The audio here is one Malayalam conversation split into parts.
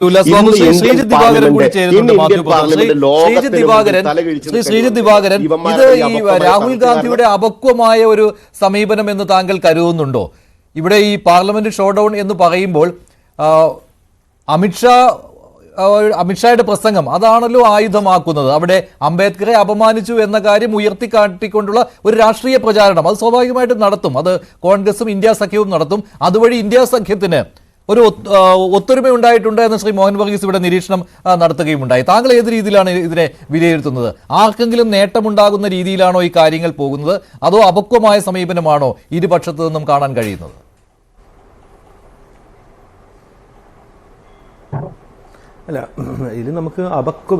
ശ്രീജിത്ത് ദിവാകരൻ കൂടി ചേരുന്നുണ്ട്. ശ്രീജിത്ത് ദിവാകരൻ, ഇത് ഈ രാഹുൽ ഗാന്ധിയുടെ അപക്വമായ ഒരു സമീപനം എന്ന് താങ്കൾ കരുതുന്നുണ്ടോ? ഇവിടെ ഈ പാർലമെന്റ് ഷോ ഡൗൺ എന്ന് പറയുമ്പോൾ അമിത്ഷായുടെ പ്രസംഗം അതാണല്ലോ ആയുധമാക്കുന്നത്. അവിടെ അംബേദ്കറെ അപമാനിച്ചു എന്ന കാര്യം ഉയർത്തിക്കാട്ടിക്കൊണ്ടുള്ള ഒരു രാഷ്ട്രീയ പ്രചാരണം അത് സ്വാഭാവികമായിട്ടും നടത്തും. അത് കോൺഗ്രസും ഇന്ത്യ സഖ്യവും നടത്തും. അതുവഴി ഇന്ത്യ സഖ്യത്തിന് ഒരു ഒത്തൊരുമ ഉണ്ടായിട്ടുണ്ട് എന്ന് ശ്രീ മോഹൻ വർഗീസ് ഇവിടെ നിരീക്ഷണം നടത്തുകയുമുണ്ടായി. താങ്കൾ ഏത് രീതിയിലാണ് ഇതിനെ വിലയിരുത്തുന്നത്? ആർക്കെങ്കിലും നേട്ടമുണ്ടാകുന്ന രീതിയിലാണോ ഈ കാര്യങ്ങൾ പോകുന്നത്, അതോ അപക്വമായ സമീപനമാണോ ഇരുപക്ഷത്തു നിന്നും കാണാൻ കഴിയുന്നത്? അല്ല, ഇത് നമുക്ക്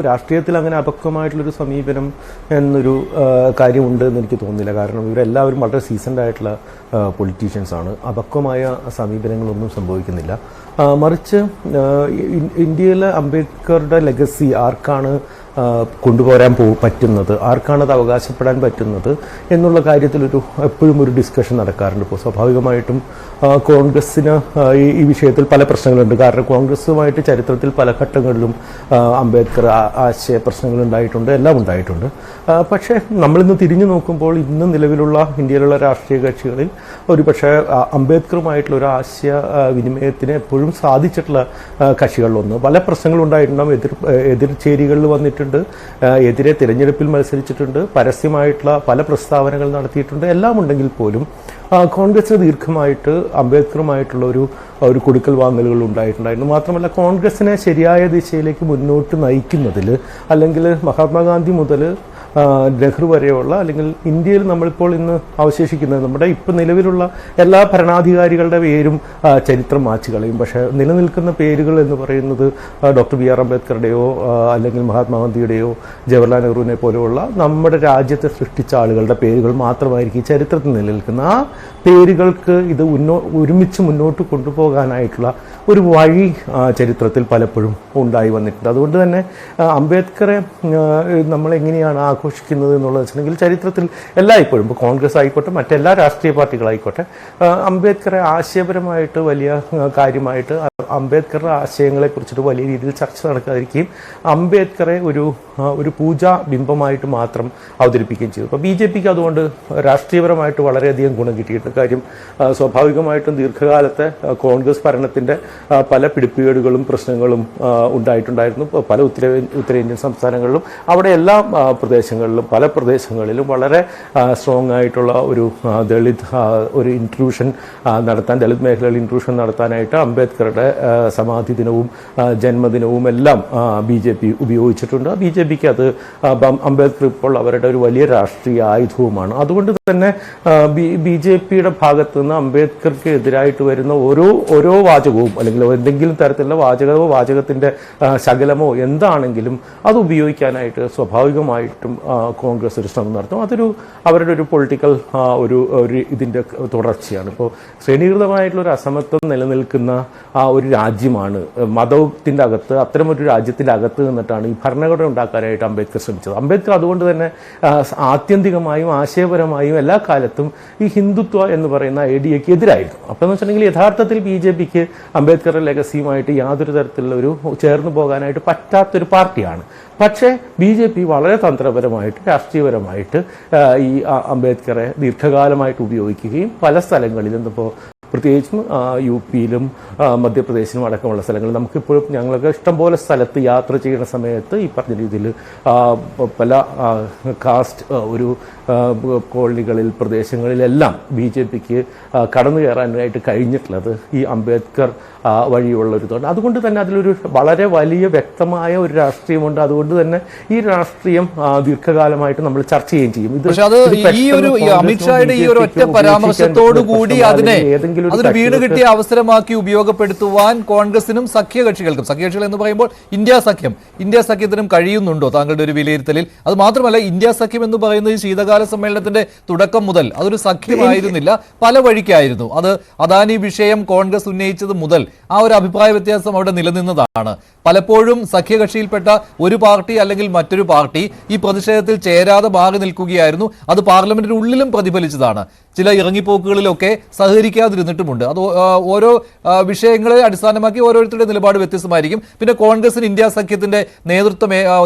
രാഷ്ട്രീയത്തിൽ അങ്ങനെ അപക്വമായിട്ടുള്ളൊരു സമീപനം എന്നൊരു കാര്യമുണ്ട് എന്ന് എനിക്ക് തോന്നുന്നില്ല. കാരണം ഇവരെല്ലാവരും വളരെ സീസൺഡ് ആയിട്ടുള്ള പൊളിറ്റീഷ്യൻസ് ആണ്. അപക്വമായ സമീപനങ്ങളൊന്നും സംഭവിക്കുന്നില്ല. മറിച്ച് ഇന്ത്യയിലെ അംബേദ്കറുടെ ലെഗസി ആർക്കാണ് കൊണ്ടുപോരാൻ പറ്റുന്നത്, ആർക്കാണത് അവകാശപ്പെടാൻ പറ്റുന്നത് എന്നുള്ള കാര്യത്തിലൊരു എപ്പോഴും ഒരു ഡിസ്കഷൻ നടക്കാറുണ്ട്. ഇപ്പോൾ സ്വാഭാവികമായിട്ടും കോൺഗ്രസ്സിന് ഈ വിഷയത്തിൽ പല പ്രശ്നങ്ങളുണ്ട്. കാരണം കോൺഗ്രസുമായിട്ട് ചരിത്രത്തിൽ പല ഘട്ടങ്ങളിലും അംബേദ്കർ ആശയ പ്രശ്നങ്ങൾ ഉണ്ടായിട്ടുണ്ട്, എല്ലാം ഉണ്ടായിട്ടുണ്ട്. പക്ഷേ നമ്മളിന്ന് തിരിഞ്ഞു നോക്കുമ്പോൾ ഇന്ന് നിലവിലുള്ള ഇന്ത്യയിലുള്ള രാഷ്ട്രീയ കക്ഷികളിൽ ഒരുപക്ഷെ അംബേദ്കറുമായിട്ടുള്ള ഒരു ആശയ വിനിമയത്തിന് എപ്പോഴും സാധിച്ചിട്ടുള്ള കക്ഷികളിലൊന്ന്. പല പ്രശ്നങ്ങളുണ്ടായിട്ടുണ്ടാകും. എതിർചേരികളിൽ വന്നിട്ടുണ്ട്, എതിരെ തിരഞ്ഞെടുപ്പിൽ മത്സരിച്ചിട്ടുണ്ട്, പരസ്യമായിട്ടുള്ള പല പ്രസ്താവനകൾ നടത്തിയിട്ടുണ്ട്. എല്ലാം ഉണ്ടെങ്കിൽ പോലും കോൺഗ്രസിന് ദീർഘമായിട്ട് അംബേദ്കറുമായിട്ടുള്ള ഒരു കൊടുക്കൽ വാങ്ങലുകൾ ഉണ്ടായിട്ടുണ്ടായിരുന്നു. മാത്രമല്ല കോൺഗ്രസിനെ ശരിയായ ദിശയിലേക്ക് മുന്നോട്ട് നയിക്കുന്നതിൽ, അല്ലെങ്കിൽ മഹാത്മാഗാന്ധി മുതൽ നെഹ്റു വരെയുള്ള, അല്ലെങ്കിൽ ഇന്ത്യയിൽ നമ്മളിപ്പോൾ ഇന്ന് അവശേഷിക്കുന്നത് നമ്മുടെ ഇപ്പം നിലവിലുള്ള എല്ലാ ഭരണാധികാരികളുടെ പേരും ചരിത്രം മാച്ചു കളയും. പക്ഷേ നിലനിൽക്കുന്ന പേരുകൾ എന്ന് പറയുന്നത് ഡോക്ടർ ബി ആർ അംബേദ്കറുടെയോ അല്ലെങ്കിൽ മഹാത്മാഗാന്ധിയുടെയോ ജവഹർലാൽ നെഹ്റുവിനെ പോലെയുള്ള നമ്മുടെ രാജ്യത്തെ സൃഷ്ടിച്ച ആളുകളുടെ പേരുകൾ മാത്രമായിരിക്കും ചരിത്രത്തിൽ നിലനിൽക്കുന്ന. ആ പേരുകൾക്ക് ഇത് ഒരുമിച്ച് മുന്നോട്ട് കൊണ്ടുപോകാനായിട്ടുള്ള ഒരു വഴി ചരിത്രത്തിൽ പലപ്പോഴും ഉണ്ടായി വന്നിട്ടുണ്ട്. അതുകൊണ്ട് തന്നെ അംബേദ്കറെ നമ്മളെങ്ങനെയാണ് ആഘോഷിക്കുന്നത് എന്നുള്ളത് വെച്ചിട്ടുണ്ടെങ്കിൽ ചരിത്രത്തിൽ എല്ലായ്പ്പോഴും, ഇപ്പോൾ കോൺഗ്രസ് ആയിക്കോട്ടെ മറ്റെല്ലാ രാഷ്ട്രീയ പാർട്ടികളായിക്കോട്ടെ, അംബേദ്കറെ ആശയപരമായിട്ട് വലിയ കാര്യമായിട്ട് അംബേദ്കറുടെ ആശയങ്ങളെക്കുറിച്ചിട്ട് വലിയ രീതിയിൽ ചർച്ച നടക്കാതിരിക്കുകയും അംബേദ്കറെ ഒരു പൂജാ ബിംബമായിട്ട് മാത്രം അവതരിപ്പിക്കുകയും ചെയ്തു. അപ്പോൾ BJPക്ക് അതുകൊണ്ട് രാഷ്ട്രീയപരമായിട്ട് വളരെയധികം ഗുണം കിട്ടിയിട്ടുണ്ട്. കാര്യം സ്വാഭാവികമായിട്ടും ദീർഘകാലത്തെ കോൺഗ്രസ് ഭരണത്തിൻ്റെ പല പിടിപ്പുകേടുകളും പ്രശ്നങ്ങളും ഉണ്ടായിട്ടുണ്ടായിരുന്നു പല ഉത്തരേന്ത്യൻ സംസ്ഥാനങ്ങളിലും. അവിടെ എല്ലാ പ്രദേശങ്ങളിലും പല പ്രദേശങ്ങളിലും വളരെ സ്ട്രോങ് ആയിട്ടുള്ള ഒരു ഒരു ഇൻട്രൂഷൻ നടത്താൻ, ദളിത് മേഖലയിൽ ഇൻട്രൂഷൻ നടത്താനായിട്ട് അംബേദ്കറുടെ സമാധി ദിനവും ജന്മദിനവും എല്ലാം BJP ഉപയോഗിച്ചിട്ടുണ്ട്. BJPക്ക് അത് അംബേദ്കർ ഇപ്പോൾ അവരുടെ ഒരു വലിയ രാഷ്ട്രീയ ആയുധവുമാണ്. അതുകൊണ്ട് തന്നെ BJPയുടെ ഭാഗത്ത് നിന്ന് അംബേദ്കർക്ക് എതിരായിട്ട് വരുന്ന ഓരോ വാചകവും, അല്ലെങ്കിൽ എന്തെങ്കിലും തരത്തിലുള്ള വാചകത്തിൻ്റെ ശകലമോ എന്താണെങ്കിലും അത് ഉപയോഗിക്കാനായിട്ട് സ്വാഭാവികമായിട്ടും കോൺഗ്രസ് ഒരു ശ്രമം നടത്തും. അവരുടെ ഒരു പൊളിറ്റിക്കൽ ഇതിൻ്റെ തുടർച്ചയാണ്. ഇപ്പോൾ ശ്രേണീകൃതമായിട്ടുള്ള ഒരു അസമത്വം നിലനിൽക്കുന്ന ഒരു രാജ്യമാണ്. മതത്തിൻ്റെ അകത്ത്, അത്തരമൊരു രാജ്യത്തിൻ്റെ അകത്ത് നിന്നിട്ടാണ് ഈ ഭരണഘടന ഉണ്ടാക്കാനായിട്ട് അംബേദ്കർ ശ്രമിച്ചത്. അംബേദ്കർ അതുകൊണ്ട് തന്നെ ആത്യന്തികമായും ആശയപരമായും എല്ലാ കാലത്തും ഈ ഹിന്ദുത്വ എന്ന് പറയുന്ന ഐഡിയയ്ക്ക് എതിരായിരുന്നു. അപ്പോൾ എന്ന് വെച്ചിട്ടുണ്ടെങ്കിൽ യഥാർത്ഥത്തിൽ BJPക്ക് അംബേദ്കറുടെ ലെഗസിയുമായിട്ട് യാതൊരു തരത്തിലുള്ള ചേർന്ന് പോകാനായിട്ട് പറ്റാത്തൊരു പാർട്ടിയാണ്. പക്ഷേ BJP വളരെ തന്ത്രപരമായിട്ട് രാഷ്ട്രീയപരമായിട്ട് ഈ അംബേദ്കറെ ദീർഘകാലമായിട്ട് ഉപയോഗിക്കുകയും പല സ്ഥലങ്ങളിലും, ഇപ്പോൾ പ്രത്യേകിച്ചും UPയിലും മധ്യപ്രദേശിലും അടക്കമുള്ള സ്ഥലങ്ങളിൽ നമുക്കിപ്പോഴും ഞങ്ങൾക്ക് ഇഷ്ടംപോലെ സ്ഥലത്ത് യാത്ര ചെയ്യുന്ന സമയത്ത് ഈ പറഞ്ഞ രീതിയിൽ പല കാസ്റ്റ് കോളനികളിൽ പ്രദേശങ്ങളിലെല്ലാം BJPക്ക് കടന്നു കയറാനായിട്ട് കഴിഞ്ഞിട്ടുള്ളത് ഈ അംബേദ്കർ വഴിയുള്ള ഒരു ഇതുണ്ട്. അതുകൊണ്ട് തന്നെ അതിലൊരു വളരെ വലിയ വ്യക്തമായ ഒരു രാഷ്ട്രീയമുണ്ട്. അതുകൊണ്ട് തന്നെ ഈ രാഷ്ട്രീയം ദീർഘകാലമായിട്ട് നമ്മൾ ചർച്ച ചെയ്യുകയും ചെയ്യും. അമിത്ഷായുടെ ഈ ഒരു ഒറ്റ പരാമർശത്തോടു കൂടി അതിനെ അതൊരു വീട് കിട്ടിയ അവസരമാക്കി ഉപയോഗപ്പെടുത്തുവാൻ കോൺഗ്രസിനും സഖ്യകക്ഷികൾ എന്ന് പറയുമ്പോൾ ഇന്ത്യ സഖ്യത്തിനും കഴിയുന്നുണ്ടോ താങ്കളുടെ ഒരു വിലയിരുത്തലിൽ? അത് മാത്രമല്ല, ഇന്ത്യ സഖ്യം എന്ന് പറയുന്നത് ശീതകാല സമ്മേളനത്തിന്റെ തുടക്കം മുതൽ അതൊരു സഖ്യമായിരുന്നില്ല, പല വഴിക്കായിരുന്നു. അത് അദാനി വിഷയം കോൺഗ്രസ് ഉന്നയിച്ചത് മുതൽ ആ ഒരു അഭിപ്രായ വ്യത്യാസം അവിടെ നിലനിന്നതാണ്. പലപ്പോഴും സഖ്യകക്ഷിയിൽപ്പെട്ട ഒരു പാർട്ടി അല്ലെങ്കിൽ മറ്റൊരു പാർട്ടി ഈ പ്രതിഷേധത്തിൽ ചേരാതെ മാറി നിൽക്കുകയായിരുന്നു. അത് പാർലമെന്റിന് ഉള്ളിലും പ്രതിഫലിച്ചതാണ്. ചില ഇറങ്ങിപ്പോക്കുകളിലൊക്കെ സഹകരിക്കാതിരുന്നു. വന്നിട്ടുമുണ്ട്. അത് ഓരോ വിഷയങ്ങളെ അടിസ്ഥാനമാക്കി ഓരോരുത്തരുടെ നിലപാട് വ്യത്യസ്തമായിരിക്കും. പിന്നെ കോൺഗ്രസിന് ഇന്ത്യ സഖ്യത്തിന്റെ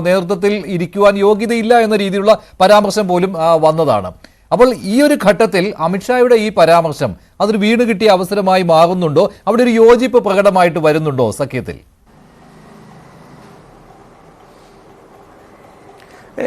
നേതൃത്വത്തിൽ ഇരിക്കുവാൻ യോഗ്യതയില്ല എന്ന രീതിയിലുള്ള പരാമർശം പോലും വന്നതാണ്. അപ്പോൾ ഈ ഒരു ഘട്ടത്തിൽ അമിത്ഷായുടെ ഈ പരാമർശം അതൊരു വീണ് കിട്ടിയ അവസരമായി മാറുന്നുണ്ടോ? അവിടെ ഒരു യോജിപ്പ് പ്രകടമായിട്ട് വരുന്നുണ്ടോ സഖ്യത്തിൽ?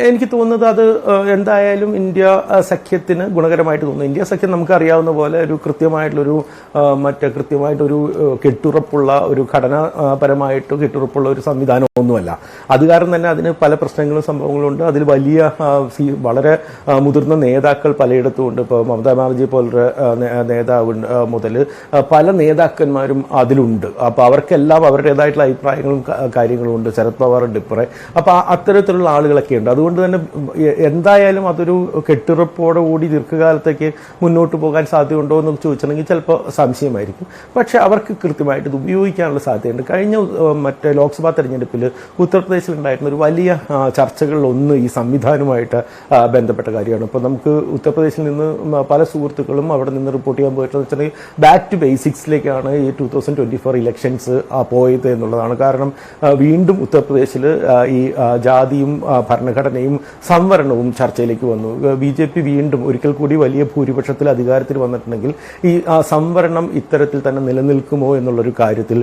എനിക്ക് തോന്നുന്നത് അത് എന്തായാലും ഇന്ത്യ സഖ്യത്തിന് ഗുണകരമായിട്ട് തോന്നുന്നു. ഇന്ത്യ സഖ്യം നമുക്കറിയാവുന്ന പോലെ ഒരു കൃത്യമായിട്ടൊരു കെട്ടുറപ്പുള്ള ഒരു ഘടനാപരമായിട്ട് കെട്ടുറപ്പുള്ള ഒരു സംവിധാനമൊന്നുമല്ല. അത് കാരണം തന്നെ അതിന് പല പ്രശ്നങ്ങളും സംഭവങ്ങളും ഉണ്ട്. അതിൽ വലിയ വളരെ മുതിർന്ന നേതാക്കൾ പലയിടത്തും ഉണ്ട്. ഇപ്പോൾ മമതാ ബാനർജി പോലൊരു നേതാവ് മുതൽ പല നേതാക്കന്മാരും അതിലുണ്ട്. അപ്പോൾ അവർക്കെല്ലാം അവരുടേതായിട്ടുള്ള അഭിപ്രായങ്ങളും കാര്യങ്ങളും ഉണ്ട്. ശരത് പവാർ ഉണ്ട് ഇപ്പറേ. അപ്പോൾ അത്തരത്തിലുള്ള ആളുകളൊക്കെ ഉണ്ട്. അതുകൊണ്ട് തന്നെ എന്തായാലും അതൊരു കെട്ടുറപ്പോടുകൂടി ദീർഘകാലത്തേക്ക് മുന്നോട്ട് പോകാൻ സാധ്യതയുണ്ടോ എന്ന് ചോദിച്ചിട്ടുണ്ടെങ്കിൽ ചിലപ്പോൾ സംശയമായിരിക്കും. പക്ഷേ അവർക്ക് കൃത്യമായിട്ട് ഇത് ഉപയോഗിക്കാനുള്ള സാധ്യതയുണ്ട്. കഴിഞ്ഞ ലോക്സഭാ തെരഞ്ഞെടുപ്പിൽ ഉത്തർപ്രദേശിലുണ്ടായിരുന്ന ഒരു വലിയ ചർച്ചകളിലൊന്ന് ഈ സംവിധാനവുമായിട്ട് ബന്ധപ്പെട്ട കാര്യമാണ്. ഇപ്പോൾ നമുക്ക് ഉത്തർപ്രദേശിൽ നിന്ന് പല സുഹൃത്തുക്കളും അവിടെ നിന്ന് റിപ്പോർട്ട് ചെയ്യാൻ പോയിട്ടെന്ന് വെച്ചിട്ടുണ്ടെങ്കിൽ ബാക്ക് ടു ബേസിക്സിലേക്കാണ് ഈ 2024 ഇലക്ഷൻസ് പോയത് എന്നുള്ളതാണ്. കാരണം വീണ്ടും ഉത്തർപ്രദേശിൽ ഈ ജാതിയും ഭരണഘടനയും സംവരണവും ചർച്ചയിലേക്ക് വന്നു. BJP വീണ്ടും ഒരിക്കൽ കൂടി വലിയ ഭൂരിപക്ഷത്തിൽ അധികാരത്തിൽ വന്നിട്ടുണ്ടെങ്കിൽ ഈ സംവരണം ഇത്തരത്തിൽ തന്നെ നിലനിൽക്കുമോ എന്നുള്ളൊരു കാര്യത്തിൽ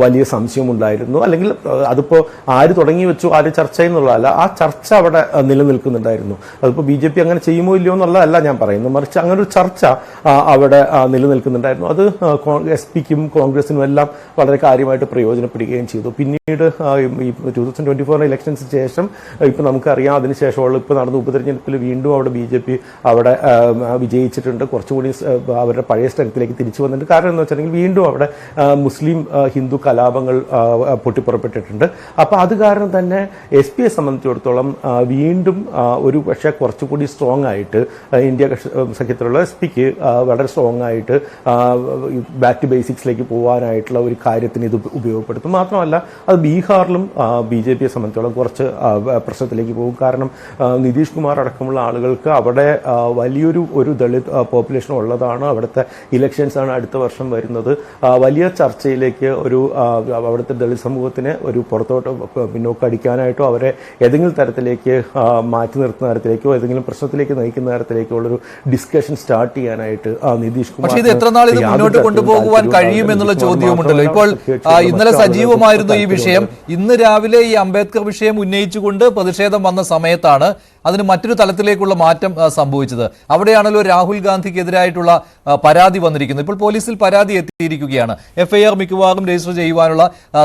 വലിയ സംശയമുണ്ടായിരുന്നു. അല്ലെങ്കിൽ അതിപ്പോൾ ആര് തുടങ്ങി വെച്ചു, ആര് ചർച്ച എന്നുള്ളതല്ല, ആ ചർച്ച അവിടെ നിലനിൽക്കുന്നുണ്ടായിരുന്നു. അതിപ്പോൾ BJP അങ്ങനെ ചെയ്യുമോ ഇല്ലയോ എന്നുള്ളതല്ല ഞാൻ പറയുന്നത്, മറിച്ച് അങ്ങനെ ഒരു ചർച്ച അവിടെ നിലനിൽക്കുന്നുണ്ടായിരുന്നു. അത് SP-ക്കും കോൺഗ്രസിനും എല്ലാം വളരെ കാര്യമായിട്ട് പ്രയോജനപ്പെടുകയും ചെയ്തു. പിന്നീട് ഈ 2024 ഇലക്ഷൻസിന് ശേഷം ഇപ്പം നമുക്കറിയാം, അതിനുശേഷമുള്ള ഇപ്പോൾ നടന്ന ഉപതെരഞ്ഞെടുപ്പിൽ വീണ്ടും അവിടെ BJP അവിടെ വിജയിച്ചിട്ടുണ്ട്. കുറച്ചുകൂടി അവരുടെ പഴയ സ്ഥലത്തിലേക്ക് തിരിച്ചു വന്നിട്ടുണ്ട്. കാരണം എന്ന് വെച്ചിട്ടുണ്ടെങ്കിൽ വീണ്ടും അവിടെ മുസ്ലിം ഹിന്ദു കലാപങ്ങൾ പൊട്ടിപ്പുറപ്പെട്ടിട്ടുണ്ട്. അപ്പോൾ അത് കാരണം തന്നെ SP-യെ സംബന്ധിച്ചിടത്തോളം വീണ്ടും ഒരു പക്ഷേ കുറച്ചുകൂടി സ്ട്രോങ് ആയിട്ട് ഇന്ത്യ സഖ്യത്തിലുള്ള SP-ക്ക് വളരെ സ്ട്രോങ് ആയിട്ട് ബാക്ക് ടു ബേസിക്സിലേക്ക് പോകാനായിട്ടുള്ള ഒരു കാര്യത്തിന് ഇത് ഉപയോഗപ്പെടുത്തും. മാത്രമല്ല അത് ബീഹാറിലും BJP-യെ സംബന്ധിച്ചോളം കുറച്ച് പ്രശ്നത്തിലേക്ക് പോകും. കാരണം നിതീഷ് കുമാർ അടക്കമുള്ള ആളുകൾക്ക് അവിടെ വലിയൊരു ദളിത് പോപ്പുലേഷൻ ഉള്ളതാണ്. അവിടുത്തെ ഇലക്ഷൻസ് ആണ് അടുത്ത വർഷം വരുന്നത്. വലിയ ചർച്ചയിലേക്ക് അവിടുത്തെ ദളിത് സമൂഹത്തിനെ ഒരു പുറത്തോട്ട് പിന്നോക്കടിക്കാനായിട്ടോ അവരെ ഏതെങ്കിലും തരത്തിലേക്ക് മാറ്റി നിർത്തുന്ന തരത്തിലേക്കോ ഏതെങ്കിലും പ്രശ്നത്തിലേക്ക് നയിക്കുന്ന തരത്തിലേക്കോ ഉള്ളൊരു ഡിസ്കഷൻ സ്റ്റാർട്ട് ചെയ്യാനായിട്ട് നിതീഷ് കുമാർ ഇത് എത്ര നാൾ ഇത് മുന്നോട്ട് കൊണ്ടുപോകുവാൻ കഴിയുമെന്നുള്ള ചോദ്യവുമുണ്ടല്ലോ. ഇപ്പോൾ ഇന്നലെ സജീവമായിരുന്നു ഈ വിഷയം. ഇന്ന് രാവിലെ ഈ അംബേദ്കർ വിഷയം ഉന്നയിച്ചുകൊണ്ട് പ്രതിഷേധം വന്ന സമയത്താണ് അതിന് മറ്റൊരു തലത്തിലേക്കുള്ള മാറ്റം സംഭവിച്ചത്. അവിടെയാണല്ലോ രാഹുൽ ഗാന്ധിക്കെതിരായിട്ടുള്ള പരാതി വന്നിരിക്കുന്നത്. ഇപ്പോൾ പോലീസിൽ പരാതി എത്തിയിരിക്കുകയാണ്. FIR മിക്കവാറും രജിസ്റ്റർ ചെയ്യുവാനുള്ള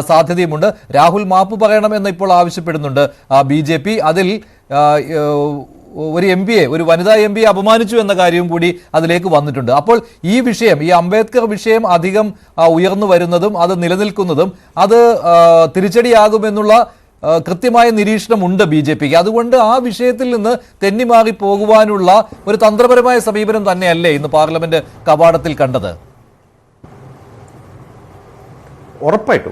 സാധ്യതയുമുണ്ട്. രാഹുൽ മാപ്പ് പറയണമെന്ന് ഇപ്പോൾ ആവശ്യപ്പെടുന്നുണ്ട് BJP. അതിൽ ഒരു വനിതാ MP അപമാനിച്ചു എന്ന കാര്യവും കൂടി അതിലേക്ക് വന്നിട്ടുണ്ട്. അപ്പോൾ ഈ വിഷയം, ഈ അംബേദ്കർ വിഷയം അധികം ഉയർന്നു വരുന്നതും അത് നിലനിൽക്കുന്നതും അത് തിരിച്ചടിയാകുമെന്നുള്ള കൃത്യമായ നിരീക്ഷണമുണ്ട് BJPക്ക്. അതുകൊണ്ട് ആ വിഷയത്തിൽ നിന്ന് തെന്നിമാറി പോകുവാനുള്ള ഒരു തന്ത്രപരമായ സമീപനം തന്നെയല്ലേ ഇന്ന് പാർലമെന്റ് കവാടത്തിൽ കണ്ടത്? ഉറപ്പായിട്ടും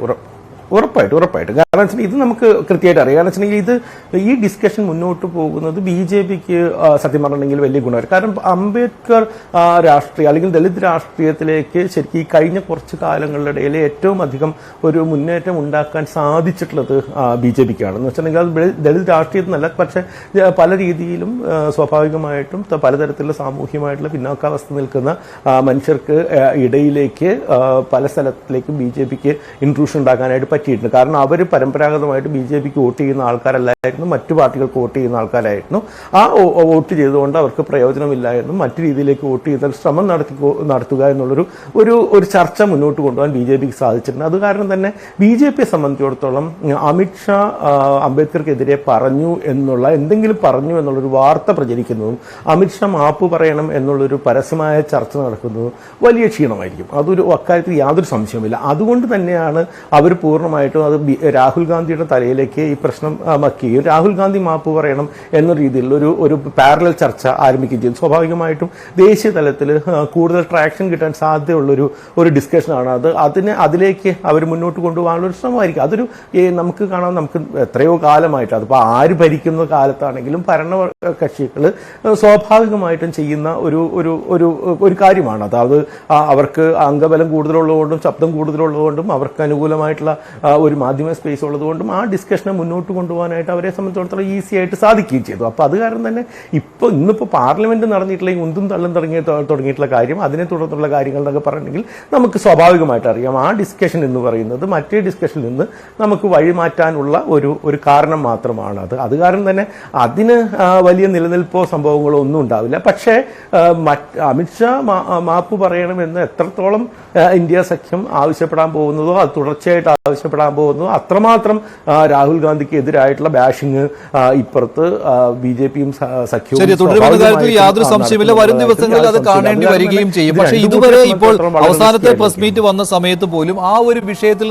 കാരണം വെച്ചാൽ ഇത് നമുക്ക് കൃത്യമായിട്ട് അറിയാം. കാരണം വെച്ചിട്ടുണ്ടെങ്കിൽ ഈ ഡിസ്കഷൻ മുന്നോട്ട് പോകുന്നത് BJPക്ക് സത്യം പറഞ്ഞിട്ടുണ്ടെങ്കിൽ വലിയ ഗുണമാണ്. കാരണം അംബേദ്കർ രാഷ്ട്രീയം അല്ലെങ്കിൽ ദളിത് രാഷ്ട്രീയത്തിലേക്ക് ശരിക്കും ഈ കഴിഞ്ഞ കുറച്ച് കാലങ്ങളിലിടയിൽ ഏറ്റവും അധികം ഒരു മുന്നേറ്റം ഉണ്ടാക്കാൻ സാധിച്ചിട്ടുള്ളത് BJPക്കാണ്. എന്ന് വെച്ചിട്ടുണ്ടെങ്കിൽ അത് ദളിത് രാഷ്ട്രീയത്തിൽ നിന്നല്ല, പക്ഷേ പല രീതിയിലും സ്വാഭാവികമായിട്ടും പലതരത്തിലുള്ള സാമൂഹ്യമായിട്ടുള്ള പിന്നോക്കാവസ്ഥ നിൽക്കുന്ന മനുഷ്യർക്ക് ഇടയിലേക്ക് പല സ്ഥലത്തിലേക്കും BJPക്ക് ഇൻട്രൂഷൻ ഉണ്ടാക്കാനായിട്ട് പറ്റിയിട്ടുണ്ട്. കാരണം അവർ പരമ്പരാഗതമായിട്ട് BJPക്ക് വോട്ട് ചെയ്യുന്ന ആൾക്കാരല്ലായിരുന്നു, മറ്റു പാർട്ടികൾക്ക് വോട്ട് ചെയ്യുന്ന ആൾക്കാരായിരുന്നു. ആ വോട്ട് ചെയ്തുകൊണ്ട് അവർക്ക് പ്രയോജനമില്ലായിരുന്നു. മറ്റു രീതിയിലേക്ക് വോട്ട് ചെയ്താൽ ശ്രമം നടത്തുക എന്നുള്ളൊരു ഒരു ചർച്ച മുന്നോട്ട് കൊണ്ടുപോകാൻ BJPക്ക് സാധിച്ചിട്ടുണ്ട്. അത് കാരണം തന്നെ BJPയെ സംബന്ധിച്ചിടത്തോളം അമിത്ഷാ അംബേദ്കർക്കെതിരെ എന്തെങ്കിലും പറഞ്ഞു എന്നുള്ളൊരു വാർത്ത പ്രചരിക്കുന്നതും അമിത്ഷാ മാപ്പ് പറയണം എന്നുള്ളൊരു പരസ്യമായ ചർച്ച നടക്കുന്നതും വലിയ ക്ഷീണമായിരിക്കും. അക്കാര്യത്തിൽ യാതൊരു സംശയവുമില്ല. അതുകൊണ്ട് തന്നെയാണ് അവർ പൂർണ്ണമായിട്ടും അത് രാഹുൽ ഗാന്ധിയുടെ തലയിലേക്ക് ഈ പ്രശ്നം വയ്ക്കുകയും രാഹുൽ ഗാന്ധി മാപ്പ് പറയണം എന്ന രീതിയിലുള്ള ഒരു പാരലൽ ചർച്ച ആരംഭിക്കുകയും ചെയ്തു. സ്വാഭാവികമായിട്ടും ദേശീയ തലത്തിൽ കൂടുതൽ ട്രാക്ഷൻ കിട്ടാൻ സാധ്യതയുള്ളൊരു ഡിസ്കഷനാണ് അത്. അതിലേക്ക് അവർ മുന്നോട്ട് കൊണ്ടുപോകാനുള്ള ഒരു ശ്രമമായിരിക്കും. അതൊരു നമുക്ക് കാണാം, നമുക്ക് എത്രയോ കാലമായിട്ട് അതിപ്പോൾ ആര് ഭരിക്കുന്ന കാലത്താണെങ്കിലും ഭരണ കക്ഷികൾ സ്വാഭാവികമായിട്ടും ചെയ്യുന്ന ഒരു കാര്യമാണ്. അതായത് അവർക്ക് അംഗബലം കൂടുതലുള്ളതുകൊണ്ടും ശബ്ദം കൂടുതലുള്ളതുകൊണ്ടും അവർക്ക് അനുകൂലമായിട്ടുള്ള ഒരു മാധ്യമ സ്പേസ് ഉള്ളതുകൊണ്ടും ആ ഡിസ്കഷനെ മുന്നോട്ട് കൊണ്ടുപോകാനായിട്ട് അവരെ സംബന്ധിച്ചിടത്തോളം ഈസി ആയിട്ട് സാധിക്കുകയും ചെയ്തു. അപ്പോൾ അത് കാരണം തന്നെ ഇന്നിപ്പോൾ പാർലമെന്റ് നടന്നിട്ടുള്ള ഈ ഉന്തും തള്ളും തുടങ്ങിയിട്ടുള്ള കാര്യം, അതിനെ തുടർന്നുള്ള കാര്യങ്ങൾ എന്നൊക്കെ പറഞ്ഞിട്ടുണ്ടെങ്കിൽ നമുക്ക് സ്വാഭാവികമായിട്ട് അറിയാം ആ ഡിസ്കഷൻ എന്ന് പറയുന്നത് മറ്റേ ഡിസ്കഷനിൽ നിന്ന് നമുക്ക് വഴിമാറ്റാനുള്ള ഒരു കാരണം മാത്രമാണ് അത് കാരണം തന്നെ അതിന് വലിയ നിലനിൽപ്പോ സംഭവങ്ങളോ ഒന്നും ഉണ്ടാവില്ല. പക്ഷേ അമിത്ഷാ മാപ്പ് പറയണമെന്ന് എത്രത്തോളം ഇന്ത്യ സഖ്യം ആവശ്യപ്പെടാൻ പോകുന്നതോ അത് തുടർച്ചയായിട്ട് ആവശ്യപ്പെടാൻ പോകുന്നതോ അത്രമാത്രം രാഹുൽ ഗാന്ധിക്ക് എതിരായിട്ടുള്ള ബാഷിങ് ഇപ്പുറത്ത് ബിജെപിയും സഖ്യവും തുടരുമെന്ന കാര്യത്തിൽ യാതൊരു സംശയമില്ല. വരും ദിവസങ്ങളിൽ അത് കാണേണ്ടി വരികയും ചെയ്യും. പക്ഷേ ഇതുവരെ ഇപ്പോൾ അവസാനത്തെ പ്രസ് മീറ്റ് വന്ന സമയത്ത് പോലും ആ ഒരു വിഷയത്തിൽ